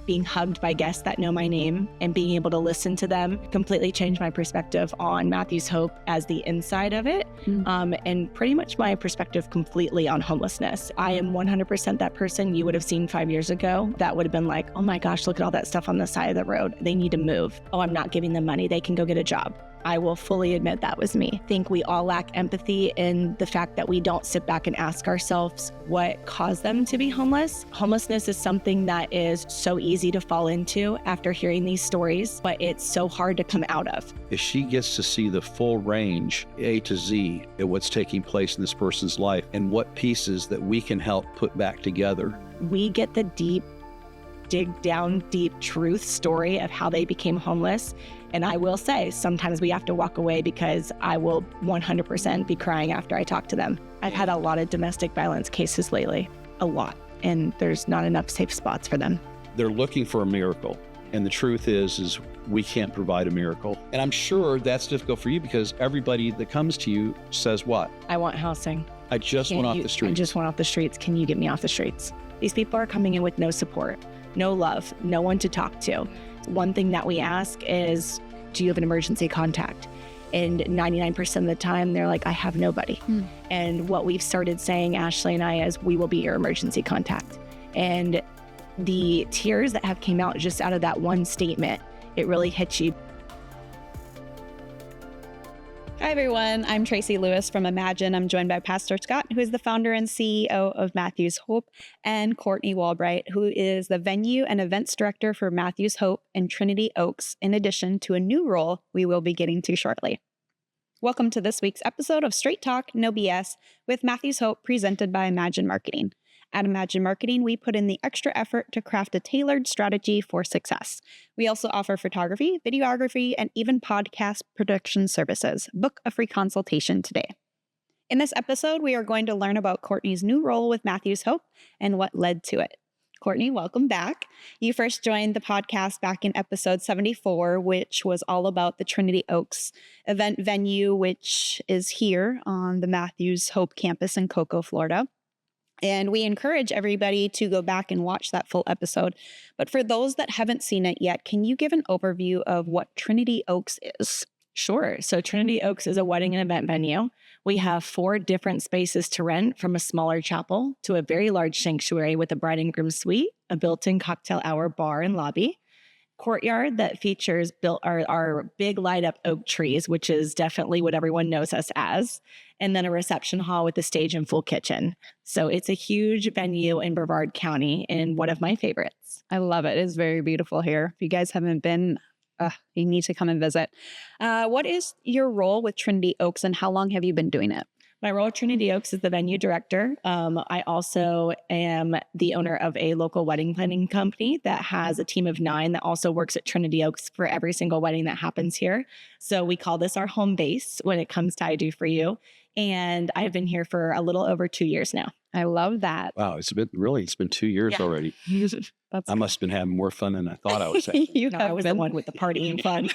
being hugged by guests that know my name and being able to listen to them completely changed my perspective on Matthew's Hope as the inside of it, and pretty much my perspective completely on homelessness. I am 100% that person you would have seen 5 years ago that would have been like, oh my gosh, look at all that stuff on the side of the road. They need to move. Oh, I'm not giving them money. They can go get a job. I will fully admit that was me. I think we all lack empathy in the fact that we don't sit back and ask ourselves what caused them to be homeless. Homelessness is something that is so easy to fall into after hearing these stories, but it's so hard to come out of. If she gets to see the full range, A to Z, at what's taking place in this person's life and what pieces that we can help put back together. We get the dig down deep truth story of how they became homeless. And I will say, sometimes we have to walk away because I will 100% be crying after I talk to them. I've had a lot of domestic violence cases lately, a lot, and there's not enough safe spots for them. They're looking for a miracle. And the truth is we can't provide a miracle. And I'm sure that's difficult for you because everybody that comes to you says what? I want housing. I just want off the streets. I just want off the streets. Can you get me off the streets? These people are coming in with no support, no love, no one to talk to. One thing that we ask is, do you have an emergency contact? And 99% of the time, they're like, I have nobody. And what we've started saying, Ashley and I, is we will be your emergency contact. And the tears that have came out just out of that one statement, it really hits you. Hi, everyone. I'm Tracy Lewis from Imagine. I'm joined by Pastor Scott, who is the founder and CEO of Matthew's Hope, and Courtney Woolbright, who is the venue and events director for Matthew's Hope in Trinity Oaks, in addition to a new role we will be getting to shortly. Welcome to this week's episode of Straight Talk, No BS with Matthew's Hope, presented by Imagine Marketing. At Imagine Marketing, we put in the extra effort to craft a tailored strategy for success. We also offer photography, videography, and even podcast production services. Book a free consultation today. In this episode, we are going to learn about Courtney's new role with Matthew's Hope and what led to it. Courtney, welcome back. You first joined the podcast back in episode 74, which was all about the Trinity Oaks event venue, which is here on the Matthew's Hope campus in Cocoa, Florida. And we encourage everybody to go back and watch that full episode. But for those that haven't seen it yet, can you give an overview of what Trinity Oaks is? Sure. So Trinity Oaks is a wedding and event venue. We have 4 different spaces to rent, from a smaller chapel to a very large sanctuary with a bride and groom suite, a built-in cocktail hour bar and lobby, courtyard that features our big light up oak trees, which is definitely what everyone knows us as, and then a reception hall with a stage and full kitchen. So it's a huge venue in Brevard County and one of my favorites. I love it. It's very beautiful here. If you guys haven't been, you need to come and visit. What is your role with Trinity Oaks and how long have you been doing it? My role at Trinity Oaks is the venue director. I also am the owner of a local wedding planning company that has a team of 9 that also works at Trinity Oaks for every single wedding that happens here. So we call this our home base when it comes to I Do For You. And I've been here for a little over 2 years now. I love that. Wow, it's been 2 years already. I must have been having more fun than I thought I was having. I was the one with the party and fun.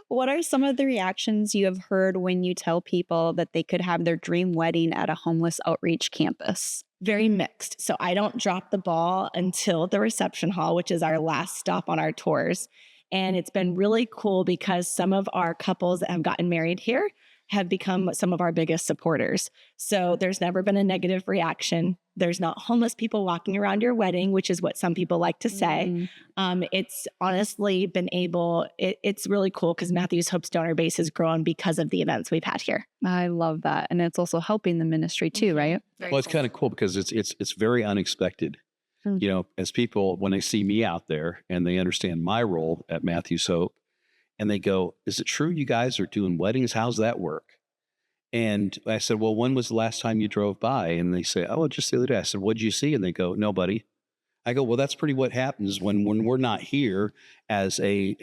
What are some of the reactions you have heard when you tell people that they could have their dream wedding at a homeless outreach campus? Very mixed. So I don't drop the ball until the reception hall, which is our last stop on our tours. And it's been really cool because some of our couples that have gotten married here have become some of our biggest supporters. So there's never been a negative reaction. There's not homeless people walking around your wedding, which is what some people like to say. It's honestly been it's really cool because Matthew's Hope's donor base has grown because of the events we've had here. I love that. And it's also helping the ministry too, right? Well, it's kind of cool because it's very unexpected. You know, as people, when they see me out there and they understand my role at Matthew's Hope, and they go, is it true you guys are doing weddings? How's that work? And I said, well, when was the last time you drove by? And they say, oh, just the other day. I said, what'd you see? And they go, nobody. I go, well, that's pretty what happens when we're not here as a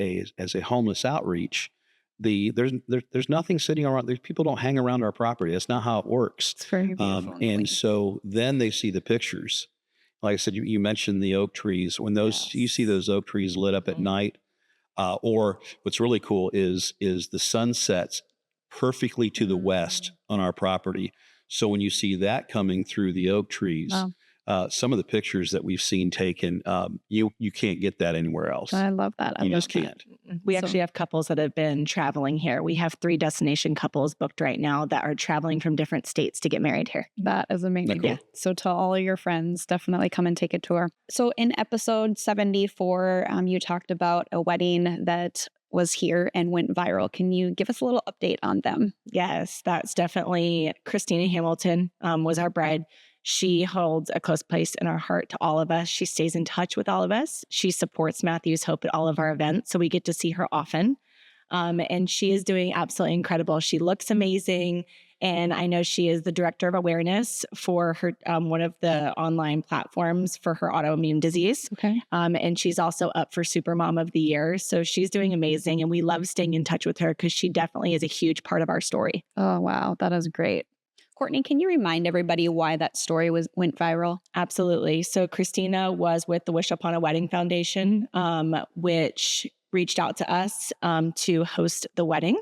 homeless outreach. There's nothing sitting around. People don't hang around our property. That's not how it works. It's very beautiful. And so then they see the pictures. Like I said, you mentioned the oak trees. When you see those oak trees lit up at night, or what's really cool is the sun sets perfectly to the west on our property. So when you see that coming through the oak trees, some of the pictures that we've seen taken, you can't get that anywhere else. I love that. You just can't. We actually have couples that have been traveling here. We have 3 destination couples booked right now that are traveling from different states to get married here. That is amazing. Cool? Yeah. So tell all of your friends, definitely come and take a tour. So in episode 74, you talked about a wedding that was here and went viral. Can you give us a little update on them? Yes, that's definitely Christina Hamilton was our bride. She holds a close place in our heart to all of us. She stays in touch with all of us. She supports Matthew's Hope at all of our events, so we get to see her often. And she is doing absolutely incredible. She looks amazing. And I know she is the director of awareness for her one of the online platforms for her autoimmune disease. Okay. And she's also up for Supermom of the Year. So she's doing amazing. And we love staying in touch with her because she definitely is a huge part of our story. Oh, wow. That is great. Courtney, can you remind everybody why that story went viral? Absolutely. So Christina was with the Wish Upon a Wedding Foundation, which reached out to us to host the wedding.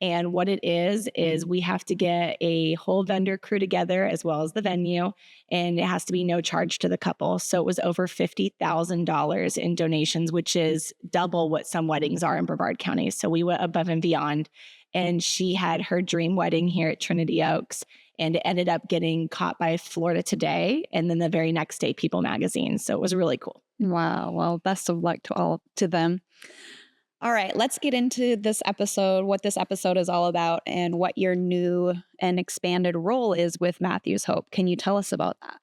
And what it is we have to get a whole vendor crew together as well as the venue, and it has to be no charge to the couple. So it was over $50,000 in donations, which is double what some weddings are in Brevard County. So we went above and beyond. And she had her dream wedding here at Trinity Oaks, and it ended up getting caught by Florida Today and then the very next day People Magazine. So it was really cool. Wow. Well, best of luck to them. All right, let's get into this episode, what this episode is all about, and what your new and expanded role is with Matthew's Hope. Can you tell us about that?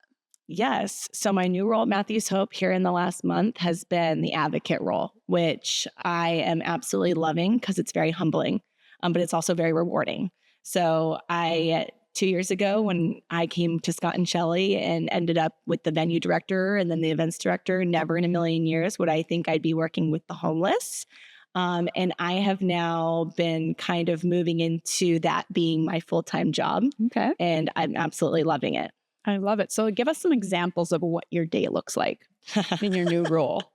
Yes. So my new role at Matthew's Hope here in the last month has been the advocate role, which I am absolutely loving because it's very humbling, but it's also very rewarding. So 2 years ago, when I came to Scott and Shelley and ended up with the venue director and then the events director, never in a million years would I think I'd be working with the homeless. And I have now been kind of moving into that being my full-time job. Okay. And I'm absolutely loving it. I love it. So give us some examples of what your day looks like in your new role.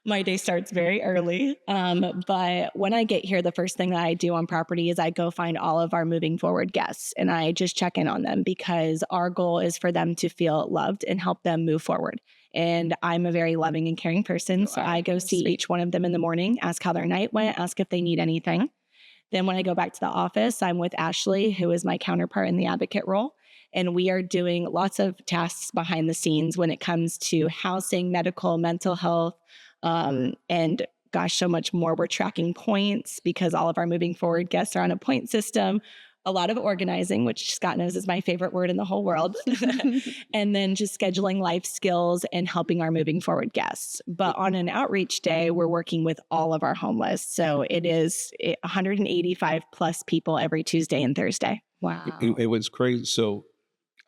My day starts very early. But when I get here, the first thing that I do on property is I go find all of our moving forward guests and I just check in on them because our goal is for them to feel loved and help them move forward. And I'm a very loving and caring person. So I go see each one of them in the morning, ask how their night went, ask if they need anything. Then when I go back to the office, I'm with Ashley, who is my counterpart in the advocate role. And we are doing lots of tasks behind the scenes when it comes to housing, medical, mental health, and gosh, so much more. We're tracking points because all of our moving forward guests are on a point system. A lot of organizing, which Scott knows is my favorite word in the whole world. And then just scheduling life skills and helping our moving forward guests. But on an outreach day, we're working with all of our homeless. So it is 185 plus people every Tuesday and Thursday. Wow. It was crazy. So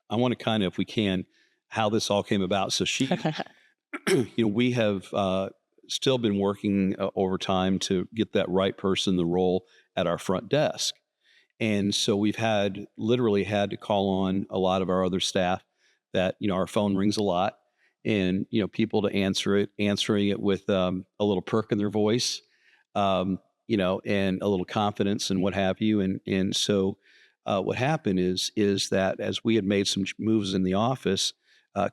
I want to kind of, if we can, how this all came about. So she, we have still been working overtime to get that right person the role at our front desk. And so we've literally had to call on a lot of our other staff that, our phone rings a lot and, people to answering it with a little perk in their voice, and a little confidence and what have you. And so what happened is that as we had made some moves in the office,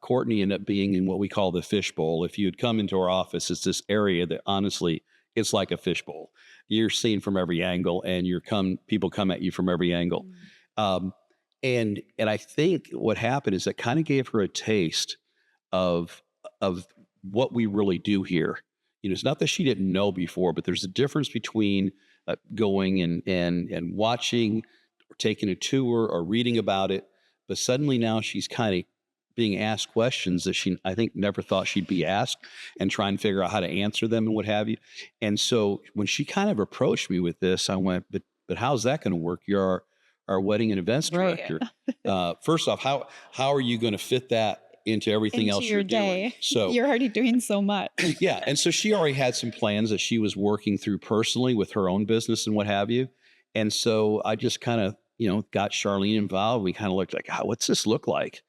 Courtney ended up being in what we call the fishbowl. If you had come into our office, it's this area that honestly, it's like a fishbowl. You're seen from every angle, and people come at you from every angle. And I think what happened is that kind of gave her a taste of what we really do here. It's not that she didn't know before, but there's a difference between going and watching or taking a tour or reading about it. But suddenly now she's kind of being asked questions that she, I think, never thought she'd be asked and try and figure out how to answer them and what have you. And so when she kind of approached me with this, I went, but how's that going to work? You're our wedding and events director. First off, how are you going to fit that into everything else you're doing? So you're already doing so much. Yeah. And so she already had some plans that she was working through personally with her own business and what have you. And so I just kind of, got Charlene involved. We kind of looked like, what's this look like?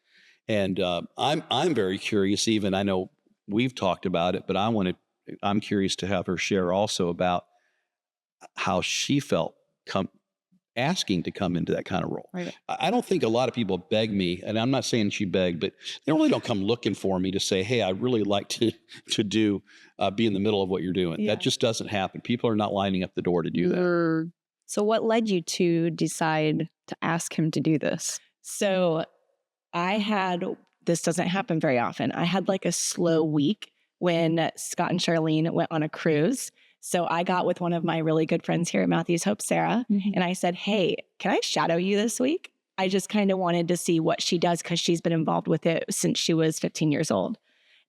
And I'm very curious. Even I know we've talked about it, but I'm curious to have her share also about how she felt asking to come into that kind of role. Right. I don't think a lot of people beg me, and I'm not saying she begged, but they really don't come looking for me to say, hey, I'd really like to do, be in the middle of what you're doing. Yeah. That just doesn't happen. People are not lining up the door to do that. So what led you to decide to ask him to do this? So this doesn't happen very often. I had like a slow week when Scott and Charlene went on a cruise. So I got with one of my really good friends here at Matthews Hope, Sarah, and I said, hey, can I shadow you this week? I just kind of wanted to see what she does because she's been involved with it since she was 15 years old.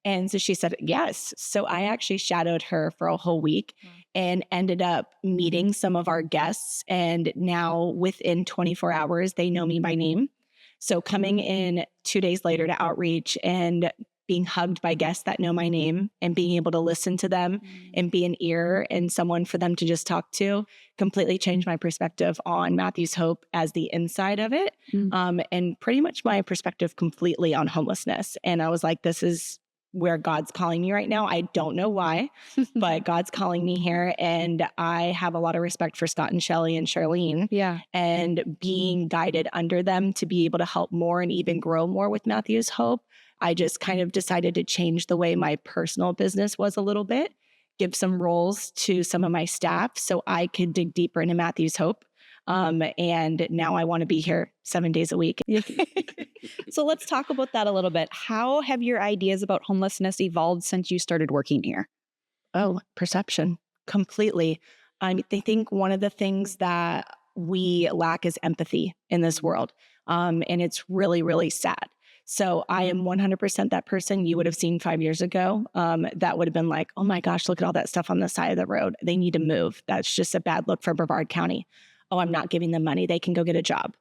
And so she said, yes. So I actually shadowed her for a whole week and ended up meeting some of our guests. And now within 24 hours, they know me by name. So coming in 2 days later to outreach and being hugged by guests that know my name and being able to listen to them and be an ear and someone for them to just talk to completely changed my perspective on Matthews Hope as the inside of it. And pretty much my perspective completely on homelessness. And I was like, this is where God's calling me right now. I don't know why, but God's calling me here. And I have a lot of respect for Scott and Shelley and Charlene. Yeah. And being guided under them to be able to help more and even grow more with Matthews Hope. I just kind of decided to change the way my personal business was a little bit, give some roles to some of my staff so I could dig deeper into Matthews Hope. And now I want to be here 7 days a week. So let's talk about that a little bit. How have your ideas about homelessness evolved since you started working here? Oh, perception. Completely. I think one of the things that we lack is empathy in this world. And it's really, really sad. So I am 100% that person you would have seen 5 years ago that would have been like, oh my gosh, look at all that stuff on the side of the road. They need to move. That's just a bad look for Brevard County. Oh, I'm not giving them money. They can go get a job.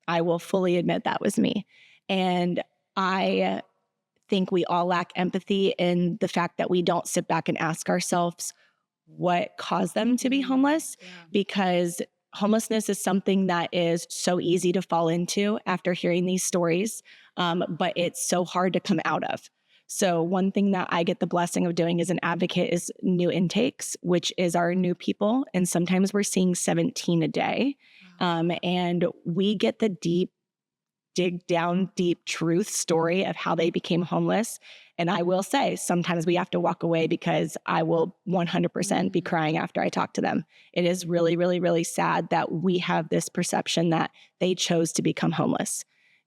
I will fully admit that was me. And I think we all lack empathy in the fact that we don't sit back and ask ourselves what caused them to be homeless, because homelessness is something that is so easy to fall into after hearing these stories, but it's so hard to come out of. So one thing that I get the blessing of doing as an advocate is new intakes, which is our new people. And sometimes we're seeing 17 a day. And we get the dig down deep truth story of how they became homeless. And I will say, sometimes we have to walk away because I will 100% be crying after I talk to them. It is really, really, really sad that we have this perception that they chose to become homeless.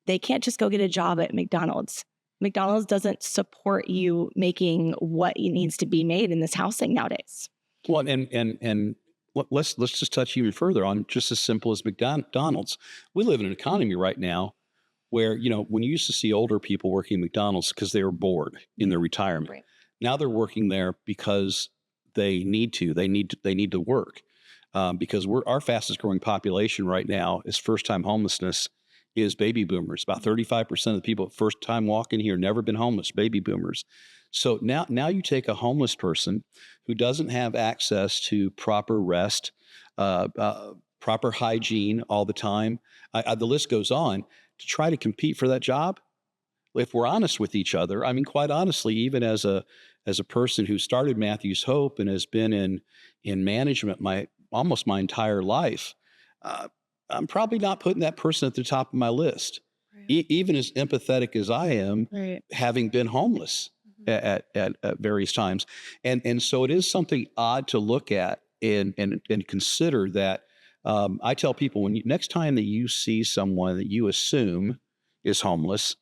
They can't just go get a job at McDonald's. McDonald's doesn't support you making what needs to be made in this housing nowadays. Well, and let's just touch even further on just as simple as McDonald's. We live in an economy right now where, when you used to see older people working at McDonald's because they were bored in their retirement, Right. Now they're working there because they need to. They need to work because our fastest growing population right now is first time homelessness is baby boomers. About 35% of the people first time walking here never been homeless, baby boomers. So now you take a homeless person who doesn't have access to proper rest, proper hygiene all the time. The list goes on. To try to compete for that job, if we're honest with each other, I mean, quite honestly, even as a person who started Matthews Hope and has been in management almost my entire life, I'm probably not putting that person at the top of my list, right. Even as empathetic as I am, right. Having been homeless at various times. And so it is something odd to look at and consider that. I tell people next time that you see someone that you assume is homeless,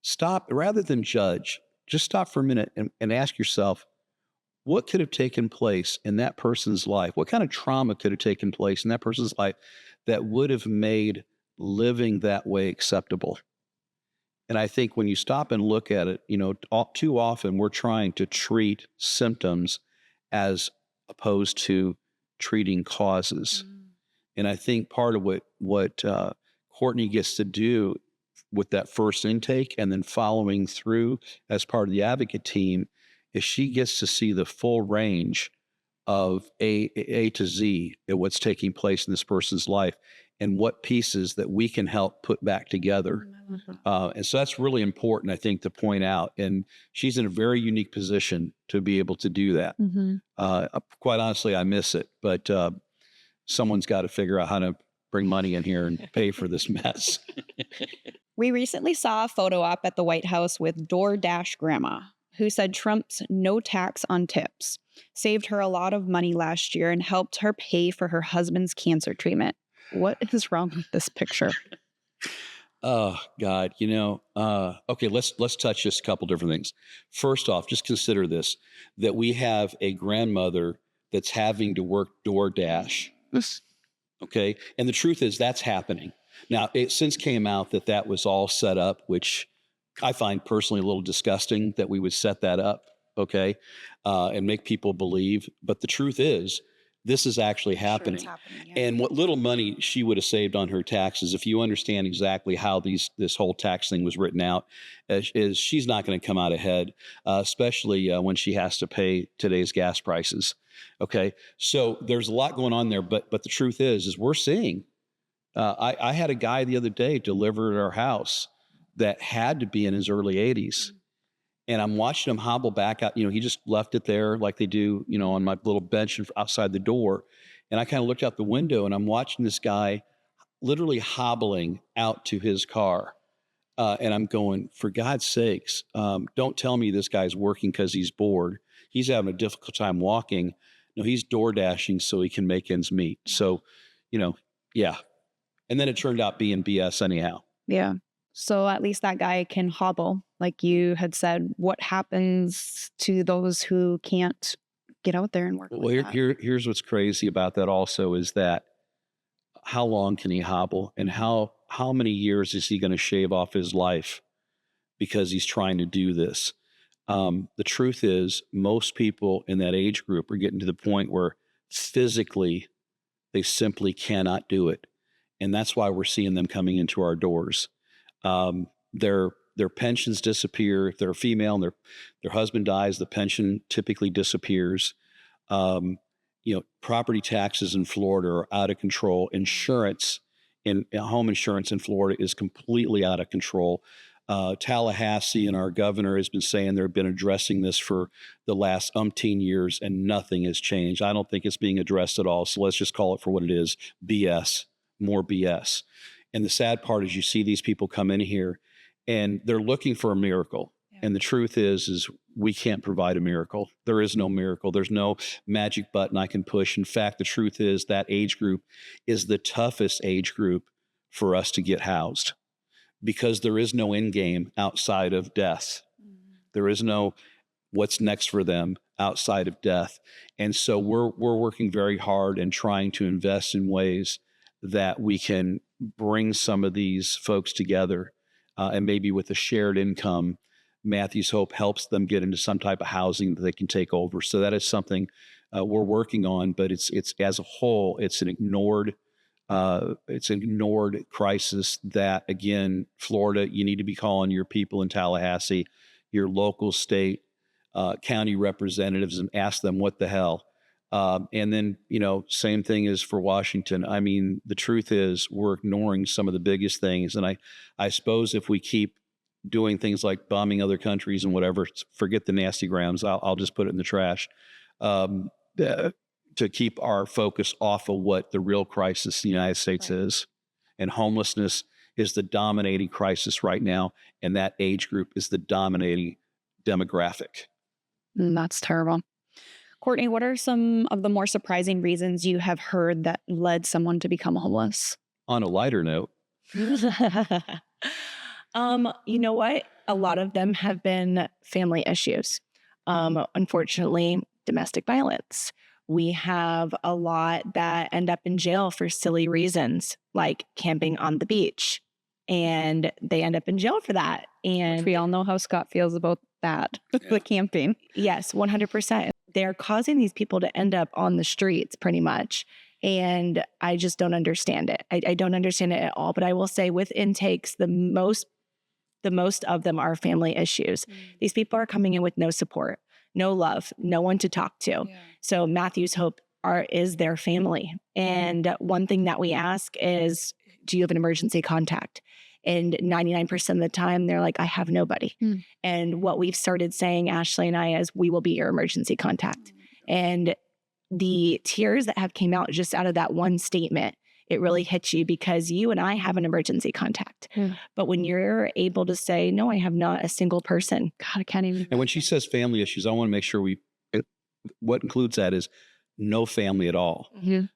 stop rather than judge. Just stop for a minute and ask yourself, what could have taken place in that person's life? What kind of trauma could have taken place in that person's life that would have made living that way acceptable? And I think when you stop and look at it, too often we're trying to treat symptoms as opposed to treating causes. And I think part of what Courtney gets to do with that first intake and then following through as part of the advocate team is she gets to see the full range of A to Z at what's taking place in this person's life and what pieces that we can help put back together. And so that's really important, I think, to point out. And she's in a very unique position to be able to do that. Quite honestly, I miss it, but someone's got to figure out bring money in here and pay for this mess. We recently saw a photo op at the White House with DoorDash Grandma, who said Trump's no tax on tips saved her a lot of money last year and helped her pay for her husband's cancer treatment. What is wrong with this picture? Oh God, okay, let's touch just a couple different things. First off, just consider this, that we have a grandmother that's having to work DoorDash. Okay. And the truth is that's happening. Now, it since came out that was all set up, which I find personally a little disgusting that we would set that up. Okay. And make people believe. But the truth is, this is actually happening. Sure, it's happening, And what little money she would have saved on her taxes, if you understand exactly how this whole tax thing was written out, is she's not going to come out ahead, especially when she has to pay today's gas prices. Okay, so there's a lot going on there, but the truth is we're seeing. I had a guy the other day deliver at our house that had to be in his early 80s. And I'm watching him hobble back out. He just left it there like they do, on my little bench outside the door. And I kind of looked out the window and I'm watching this guy literally hobbling out to his car. And I'm going, for God's sakes, don't tell me this guy's working because he's bored. He's having a difficult time walking. No, he's door dashing so he can make ends meet. So, yeah. And then it turned out being BS anyhow. Yeah. So at least that guy can hobble. Like you had said, what happens to those who can't get out there and work? Well, here's what's crazy about that also is that how long can he hobble and how many years is he going to shave off his life because he's trying to do this? The truth is most people in that age group are getting to the point where physically they simply cannot do it. And that's why we're seeing them coming into our doors. Their pensions disappear. If they're a female and their husband dies, the pension typically disappears. Property taxes in Florida are out of control. Insurance home insurance in Florida is completely out of control. Tallahassee and our governor has been saying they've been addressing this for the last umpteen years and nothing has changed. I don't think it's being addressed at all. So let's just call it for what it is, BS, more BS. And the sad part is you see these people come in here and they're looking for a miracle. Yeah. And the truth is we can't provide a miracle. There is no miracle. There's no magic button I can push. In fact, the truth is that age group is the toughest age group for us to get housed because there is no end game outside of death. Mm-hmm. There is no what's next for them outside of death. And so we're working very hard and trying to invest in ways that we can bring some of these folks together and maybe with a shared income, Matthew's Hope helps them get into some type of housing that they can take over. So that is something we're working on, but it's as a whole, it's an ignored crisis that, again, Florida, you need to be calling your people in Tallahassee, your local, state, county representatives and ask them what the hell. And then, same thing is for Washington. I mean, the truth is we're ignoring some of the biggest things. And I suppose if we keep doing things like bombing other countries and whatever, forget the nasty grams, I'll just put it in the trash, to keep our focus off of what the real crisis in the United States is. And homelessness is the dominating crisis right now. And that age group is the dominating demographic. That's terrible. Courtney, what are some of the more surprising reasons you have heard that led someone to become homeless? On a lighter note. You know what? A lot of them have been family issues. Unfortunately, domestic violence. We have a lot that end up in jail for silly reasons, like camping on the beach. And they end up in jail for that. And we all know how Scott feels about that, the camping. Yes, 100%. They're causing these people to end up on the streets pretty much. And I just don't understand it. I don't understand it at all. But I will say with intakes, the most of them are family issues. Mm. These people are coming in with no support, no love, no one to talk to. Yeah. So Matthew's Hope is their family. And one thing that we ask is, do you have an emergency contact? And 99% of the time, they're like, I have nobody. Mm. And what we've started saying, Ashley and I, is we will be your emergency contact. And the tears that have came out just out of that one statement it really hits you because you and I have an emergency contact. Yeah. But when you're able to say, no, I have not a single person. God, I can't even. And when she says family issues, I want to make sure what includes that is no family at all. Mhm.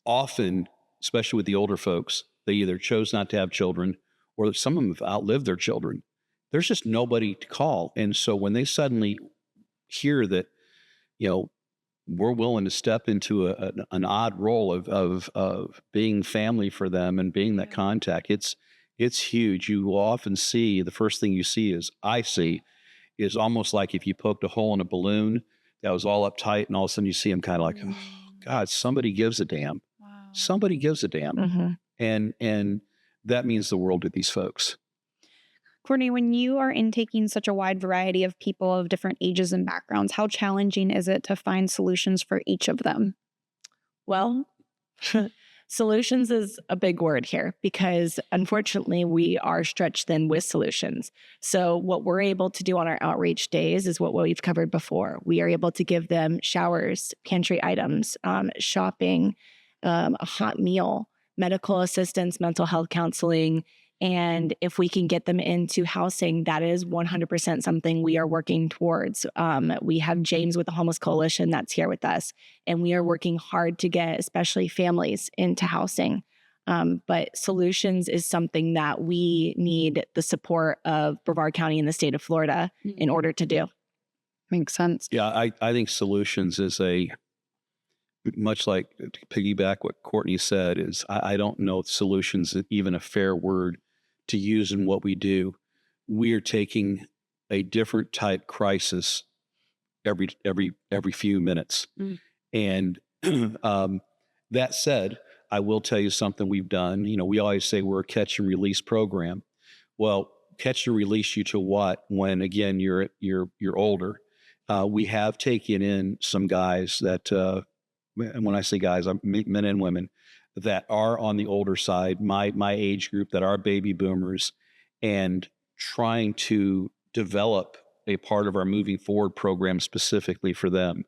Often, especially with the older folks, they either chose not to have children or some of them have outlived their children. There's just nobody to call. And so when they suddenly hear that, we're willing to step into an odd role of being family for them and being that contact, it's huge. You will often see, the first thing you see is almost like if you poked a hole in a balloon that was all uptight and all of a sudden you see them kind of like, oh, God, somebody gives a damn. Wow. Somebody gives a damn. Mm-hmm. And that means the world to these folks. Courtney, when you are intaking such a wide variety of people of different ages and backgrounds, how challenging is it to find solutions for each of them? Well, solutions is a big word here because unfortunately we are stretched thin with solutions. So what we're able to do on our outreach days is what we've covered before. We are able to give them showers, pantry items, shopping, a hot meal, medical assistance, mental health counseling. And if we can get them into housing, that is 100% something we are working towards. We have James with the Homeless Coalition that's here with us, and we are working hard to get especially families into housing. But solutions is something that we need the support of Brevard County and the state of Florida in order to do. Makes sense. Yeah, I think solutions is much like to piggyback what Courtney said is I don't know if solutions is even a fair word to use in what we do. We are taking a different type crisis every few minutes. And that said, I will tell you something we've done. We always say we're a catch and release program. Well, catch and release you to what? When again you're older. We have taken in some guys that, and when I say guys, I'm men and women that are on the older side, my age group, that are baby boomers, and trying to develop a part of our moving forward program specifically for them.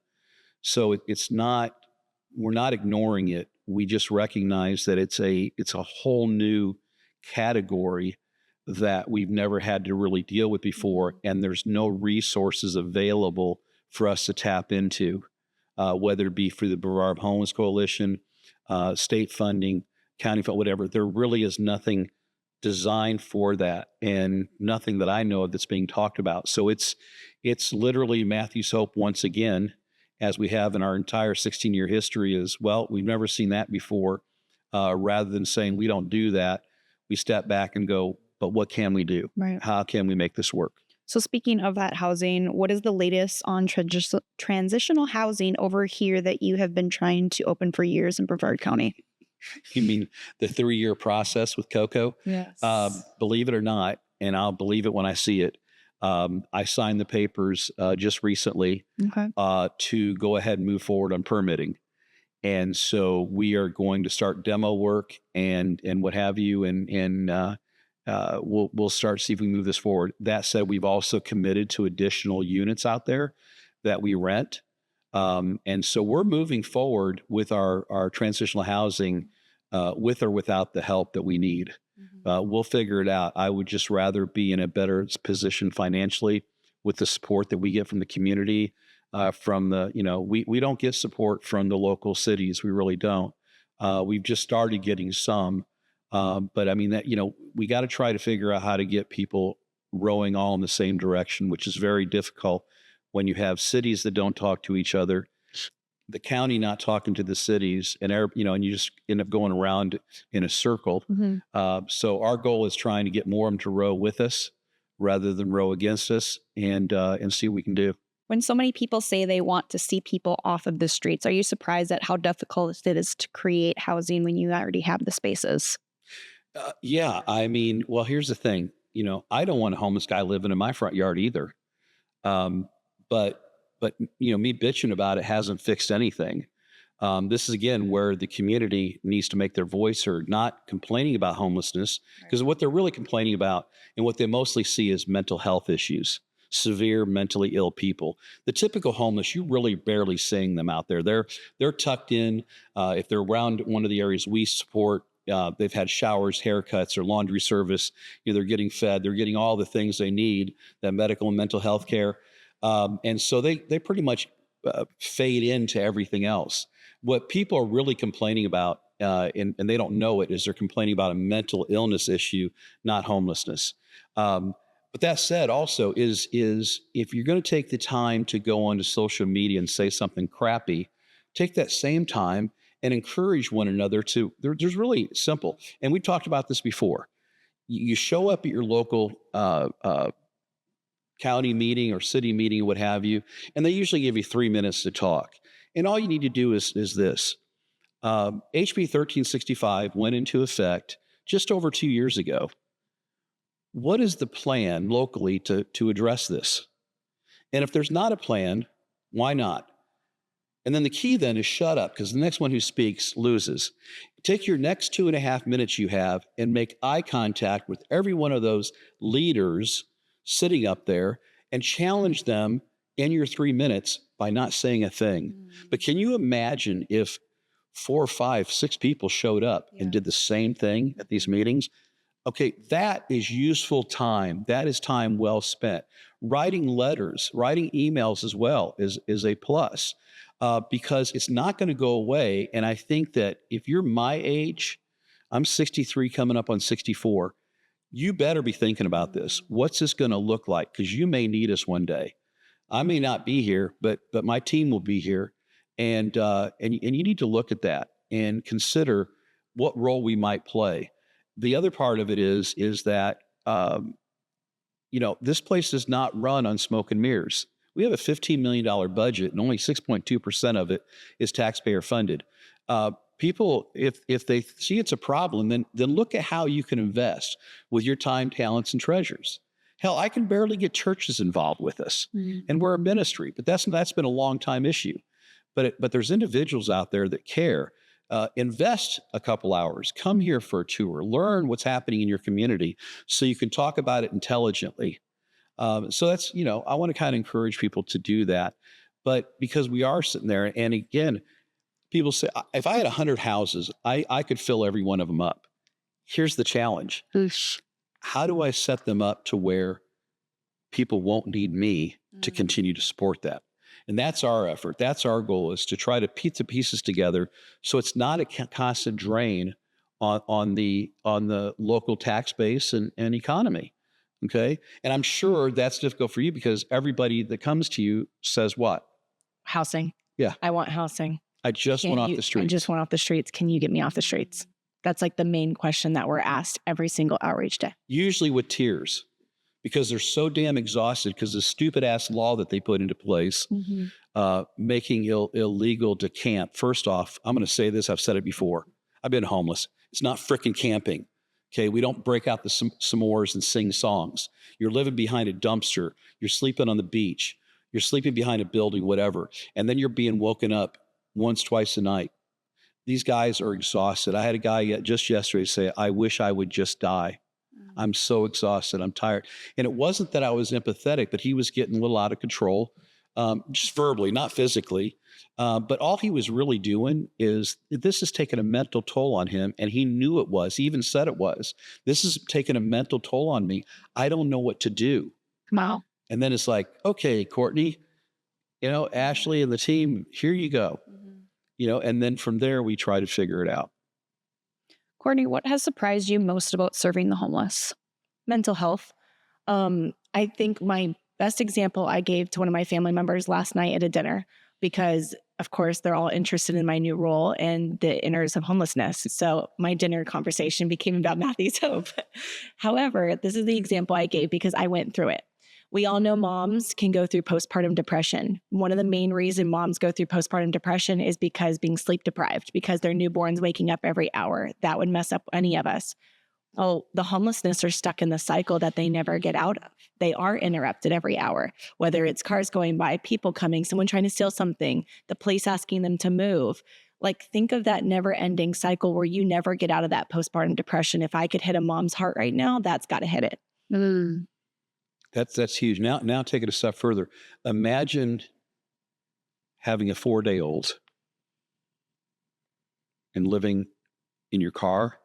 So we're not ignoring it. We just recognize that it's a whole new category that we've never had to really deal with before, and there's no resources available for us to tap into, whether it be through the Brevard Homeless Coalition, state funding, county funding, whatever. There really is nothing designed for that, and nothing that I know of that's being talked about. So it's literally Matthew's Hope once again, as we have in our entire 16-year history, is, well, we've never seen that before. Rather than saying we don't do that, we step back and go, but what can we do? Right. How can we make this work? So speaking of that housing, what is the latest on transitional housing over here that you have been trying to open for years in Brevard County? You mean the 3-year process with Coco? Yes. Believe it or not, and I'll believe it when I see it, I signed the papers just recently to go ahead and move forward on permitting. And so we are going to start demo work and what have you, and we'll start to see if we move this forward. That said, we've also committed to additional units out there that we rent. And so we're moving forward with our transitional housing with or without the help that we need. We'll figure it out. I would just rather be in a better position financially with the support that we get from the community, from we don't get support from the local cities. We really don't. We've just started getting some. But I mean that, we got to try to figure out how to get people rowing all in the same direction, which is very difficult when you have cities that don't talk to each other, the county not talking to the cities, and and you just end up going around in a circle. So our goal is trying to get more of them to row with us rather than row against us, and see what we can do. When so many people say they want to see people off of the streets, are you surprised at how difficult it is to create housing when you already have the spaces? Yeah, I mean, well, here's the thing. I don't want a homeless guy living in my front yard either. But me bitching about it hasn't fixed anything. This is again where the community needs to make their voice heard, not complaining about homelessness, because what they're really complaining about and what they mostly see is mental health issues. severe mentally ill people. The typical homeless, you're really barely seeing them out there. They're tucked in. If they're around one of the areas we support, they've had showers, haircuts, or laundry service. They're getting fed. They're getting all the things they need, that medical and mental health care. And so they pretty much fade into everything else. What people are really complaining about, and they don't know it, is they're complaining about a mental illness issue, not homelessness. But that said, also is if you're going to take the time to go onto social media and say something crappy, take that same time and encourage one another to. There's really simple, and we talked about this before. You show up at your local county meeting or city meeting or what have you, and they usually give you 3 minutes to talk. And all you need to do is this. HB 1365 went into effect just over 2 years ago. What is the plan locally to address this? And if there's not a plan, why not? And then the key then is shut up, because the next one who speaks loses. Take your next 2.5 minutes you have and make eye contact with every one of those leaders sitting up there and challenge them in your 3 minutes by not saying a thing. But can you imagine if 4, 5, 6 people showed up and did the same thing at these meetings? Okay, that is useful time. That is time well spent. Writing letters, writing emails as well is a plus, because it's not going to go away. And I think that if you're my age, I'm 63 coming up on 64, you better be thinking about this. What's this going to look like? Because you may need us one day. I may not be here, but my team will be here. And you need to look at that and consider what role we might play. The other part of it is that, this place is not run on smoke and mirrors. We have a $15 million budget, and only 6.2% of it is taxpayer funded. People, if they see it's a problem, then look at how you can invest with your time, talents, and treasures. Hell, I can barely get churches involved with us, and we're a ministry, but that's been a long time issue. But there's individuals out there that care. Invest a couple hours, come here for a tour, learn what's happening in your community so you can talk about it intelligently. So that's, I want to kind of encourage people to do that. But because we are sitting there, and again, people say, if I had 100 houses, I could fill every one of them up. Here's the challenge. How do I set them up to where people won't need me to continue to support that? And that's our effort. That's our goal, is to try to put the pieces together so it's not a constant drain on the local tax base and economy. Okay. And I'm sure that's difficult for you because everybody that comes to you says what? Housing. Yeah. I want housing. I just want off the streets. I just want off the streets. Can you get me off the streets? That's like the main question that we're asked every single outreach day. Usually with tears, because they're so damn exhausted because the stupid ass law that they put into place, making illegal to camp. First off, I'm going to say this. I've said it before. I've been homeless. It's not frickin' camping. Okay. We don't break out the s'mores and sing songs. You're living behind a dumpster. You're sleeping on the beach. You're sleeping behind a building, whatever. And then you're being woken up once, twice a night. These guys are exhausted. I had a guy just yesterday say, I wish I would just die. I'm so exhausted. I'm tired. And it wasn't that I was empathetic, but he was getting a little out of control, just verbally, not physically. But all he was really doing is this is taking a mental toll on him. And he knew it was. He even said it was. This is taking a mental toll on me. I don't know what to do. Wow. And then it's like, okay, Courtney, Ashley and the team, here you go. And then from there, we try to figure it out. Courtney, what has surprised you most about serving the homeless? Mental health. I think my best example I gave to one of my family members last night at a dinner, because of course they're all interested in my new role and the inners of homelessness. So my dinner conversation became about Matthew's Hope. However, this is the example I gave because I went through it. We all know moms can go through postpartum depression. One of the main reasons moms go through postpartum depression is because being sleep deprived, because their newborn's waking up every hour. That would mess up any of us. Oh, the homelessness are stuck in the cycle that they never get out of. They are interrupted every hour, whether it's cars going by, people coming, someone trying to steal something, the police asking them to move. Like, think of that never-ending cycle where you never get out of that postpartum depression. If I could hit a mom's heart right now, that's got to hit it. That's huge. Now take it a step further. Imagine having a 4-day-old and living in your car,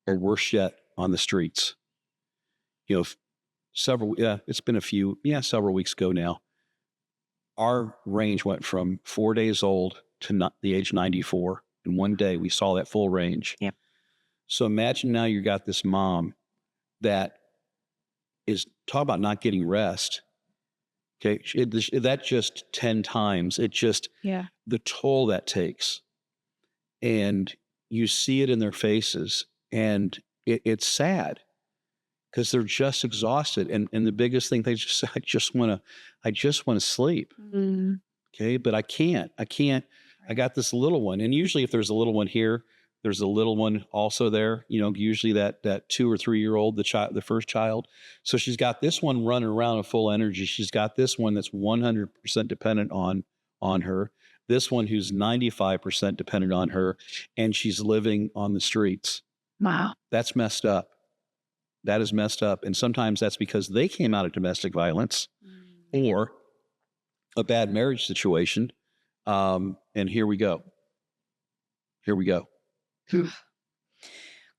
or worse yet, on the streets. You know, it's been several weeks ago now. Our range went from 4 days old to the age 94. In one day, we saw that full range. Yep. So imagine now you got this mom that is, talk about not getting rest. Okay. That just 10 times, the toll that takes. And you see it in their faces, and it's sad because they're just exhausted. And the biggest thing, I just want to sleep. Mm-hmm. Okay. But I can't. I got this little one. And usually if there's a little one here, there's a little one also there, usually that 2 or 3 year old, the first child. So she's got this one running around in full energy. She's got this one that's 100% dependent on her. This one who's 95% dependent on her, and she's living on the streets. Wow. That's messed up. That is messed up. And sometimes that's because they came out of domestic violence or a bad marriage situation. And here we go.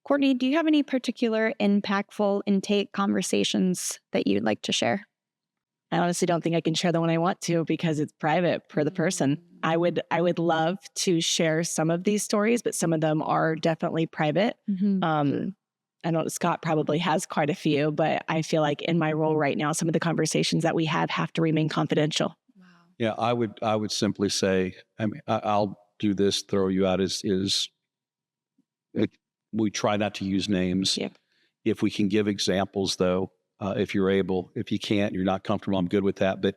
Courtney, do you have any particular impactful intake conversations that you'd like to share? I honestly don't think I can share the one I want to because it's private per the person. I would love to share some of these stories, but some of them are definitely private. Mm-hmm. I know Scott probably has quite a few, but I feel like in my role right now, some of the conversations that we have to remain confidential. Wow. Yeah, I would simply say, I'll do this, throw you out we try not to use names. Yep. If we can give examples though, if you're able. If you can't, you're not comfortable, I'm good with that. But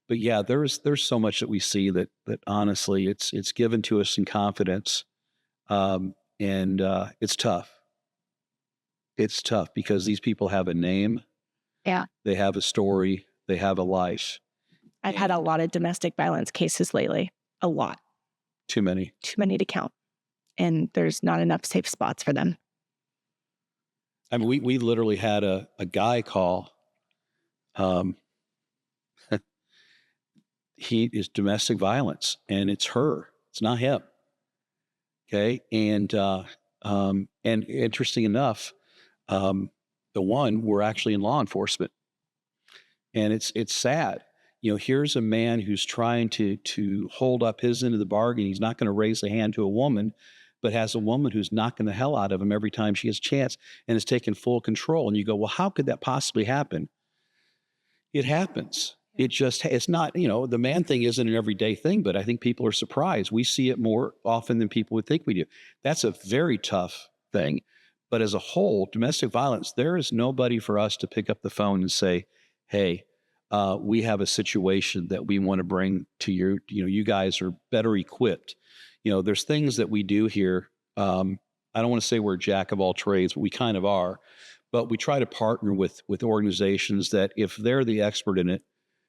yeah, there's so much that we see that honestly it's given to us in confidence. And it's tough. It's tough because these people have a name. Yeah. They have a story. They have a life. I've had a lot of domestic violence cases lately. A lot. Too many to count. And there's not enough safe spots for them. I mean, we literally had a guy call. He is domestic violence, and it's her. It's not him. Okay, and interesting enough, the one we're actually in law enforcement, and it's sad. Here's a man who's trying to hold up his end of the bargain. He's not going to raise a hand to a woman, but has a woman who's knocking the hell out of him every time she gets a chance and is taking full control. And you go, well, how could that possibly happen? It happens. It's not, the man thing isn't an everyday thing, but I think people are surprised. We see it more often than people would think we do. That's a very tough thing. But as a whole, domestic violence, there is nobody for us to pick up the phone and say, hey, we have a situation that we want to bring to you. You guys are better equipped. There's things that we do here. I don't want to say we're a jack of all trades, but we kind of are. But we try to partner with organizations that if they're the expert in it,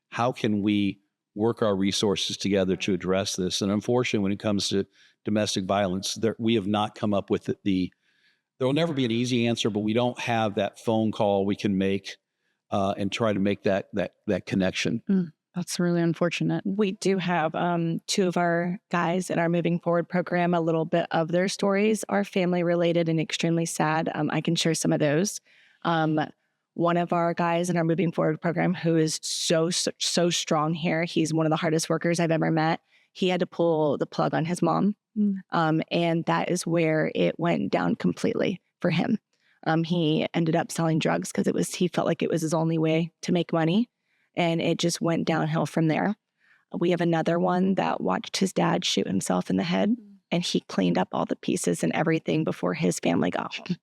how can we work our resources together to address this? And unfortunately, when it comes to domestic violence, we have not come up with there will never be an easy answer, but we don't have that phone call we can make and try to make that connection. That's really unfortunate. We do have 2 of our guys in our Moving Forward program. A little bit of their stories are family related and extremely sad. I can share some of those. One of our guys in our Moving Forward program who is so strong here. He's one of the hardest workers I've ever met. He had to pull the plug on his mom. And that is where it went down completely for him. He ended up selling drugs because he felt like it was his only way to make money. And it just went downhill from there. We have another one that watched his dad shoot himself in the head, and he cleaned up all the pieces and everything before his family got home.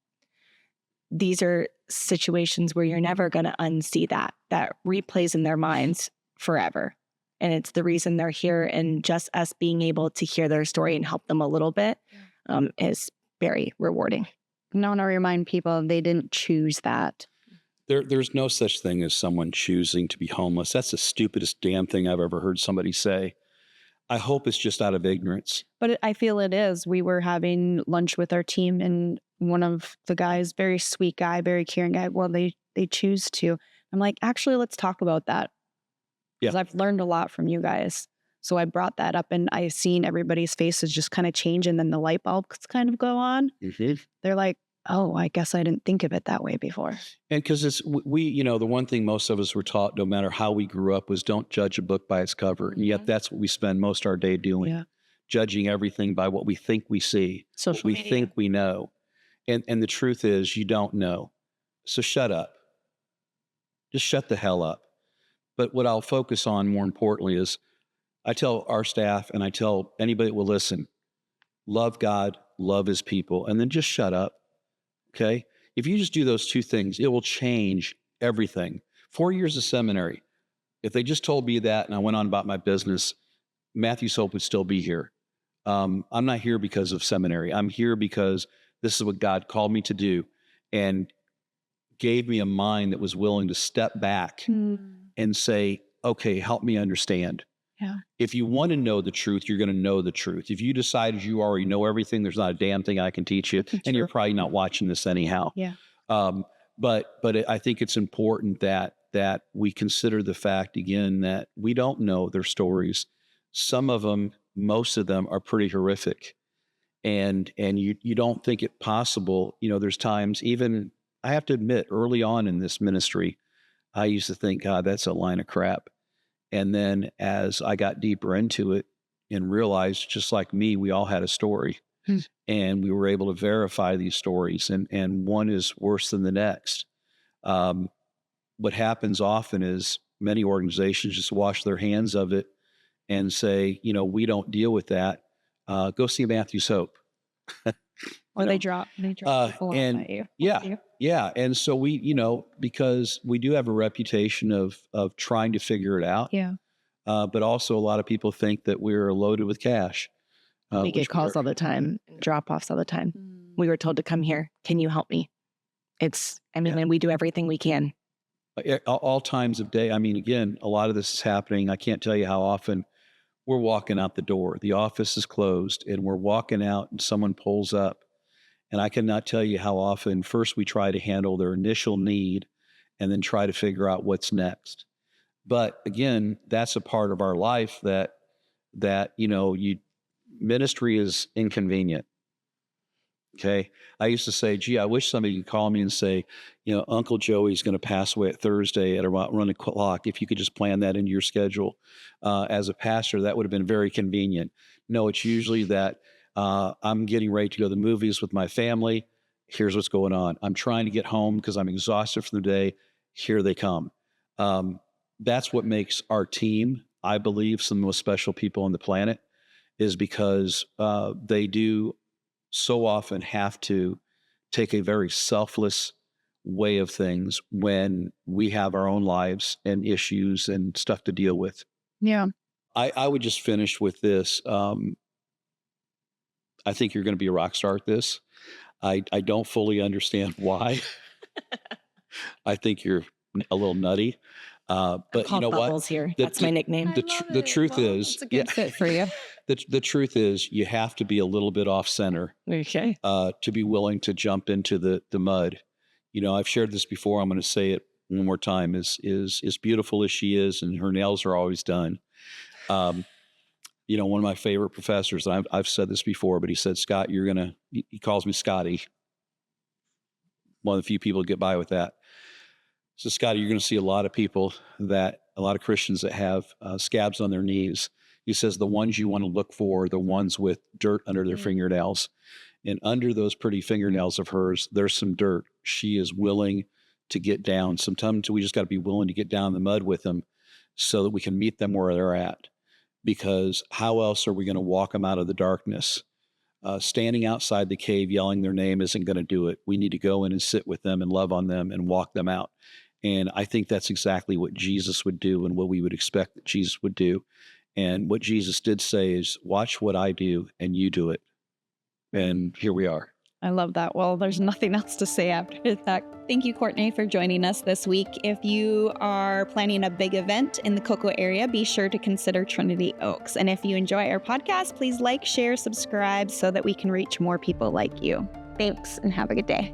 These are situations where you're never going to unsee that replays in their minds forever. And it's the reason they're here. And just us being able to hear their story and help them a little bit is very rewarding. I want to remind people they didn't choose that. There's no such thing as someone choosing to be homeless. That's the stupidest damn thing I've ever heard somebody say. I hope it's just out of ignorance. But I feel it is. We were having lunch with our team, and one of the guys, very sweet guy, very caring guy, well, they choose to. I'm like, actually, let's talk about that. Because I've learned a lot from you guys. So I brought that up, and I've seen everybody's faces just kind of change, and then the light bulbs kind of go on. Mm-hmm. They're like, oh, I guess I didn't think of it that way before. And because the one thing most of us were taught, no matter how we grew up, was don't judge a book by its cover. And yet that's what we spend most of our day doing, judging everything by what we think we see, what we think we know. And the truth is you don't know. So shut up. Just shut the hell up. But what I'll focus on more importantly is I tell our staff and I tell anybody that will listen, love God, love his people, and then just shut up. Okay? If you just do those two things, it will change everything. 4 years of seminary. If they just told me that and I went on about my business, Matthew's Hope would still be here. I'm not here because of seminary. I'm here because this is what God called me to do and gave me a mind that was willing to step back and say, okay, help me understand. Yeah. If you want to know the truth, you're going to know the truth. If you decided you already know everything, there's not a damn thing I can teach you, and you're probably not watching this anyhow. Yeah. But I think it's important that we consider the fact again that we don't know their stories. Some of them, most of them, are pretty horrific, and you don't think it possible. There's times, even I have to admit, early on in this ministry, I used to think, God, that's a line of crap. And then as I got deeper into it and realized, just like me, we all had a story and we were able to verify these stories, and one is worse than the next. What happens often is many organizations just wash their hands of it and say, we don't deal with that. Go see Matthew's Hope. Or they drop people and at you. Yeah. And so we, because we do have a reputation of trying to figure it out. Yeah. But also a lot of people think that we're loaded with cash. We get calls all the time, drop-offs all the time. We were told to come here. Can you help me? And we do everything we can. All times of day. I mean, again, a lot of this is happening. I can't tell you how often we're walking out the door. The office is closed and we're walking out and someone pulls up. And I cannot tell you how often first we try to handle their initial need and then try to figure out what's next. But again, that's a part of our life that ministry is inconvenient. Okay. I used to say, gee, I wish somebody could call me and say, Uncle Joey's going to pass away at Thursday at around 1 o'clock. If you could just plan that into your schedule. As a pastor, that would have been very convenient. No, it's usually that I'm getting ready to go to the movies with my family. Here's what's going on. I'm trying to get home because I'm exhausted from the day. Here they come. That's what makes our team, I believe, some of the most special people on the planet, is because they do so often have to take a very selfless way of things when we have our own lives and issues and stuff to deal with. Yeah. I would just finish with this. I think you're going to be a rock star at this. I don't fully understand why. I think you're a little nutty. But you know what? Here. That's my nickname. The truth is, it's a good fit for you. The truth is, you have to be a little bit off center. Okay. To be willing to jump into the mud. I've shared this before. I'm going to say it one more time. Is beautiful as she is, and her nails are always done. One of my favorite professors, I've said this before, but he said, Scott, he calls me Scotty. One of the few people to get by with that. So Scotty, you're going to see a lot of Christians that have scabs on their knees. He says the ones you want to look for are the ones with dirt under their fingernails. And under those pretty fingernails of hers, there's some dirt. She is willing to get down. Sometimes we just got to be willing to get down in the mud with them so that we can meet them where they're at. Because how else are we going to walk them out of the darkness? Standing outside the cave yelling their name isn't going to do it. We need to go in and sit with them and love on them and walk them out. And I think that's exactly what Jesus would do and what we would expect that Jesus would do. And what Jesus did say is, watch what I do and you do it. And here we are. I love that. Well, there's nothing else to say after that. Thank you, Courtney, for joining us this week. If you are planning a big event in the Cocoa area, be sure to consider Trinity Oaks. And if you enjoy our podcast, please like, share, subscribe so that we can reach more people like you. Thanks, and have a good day.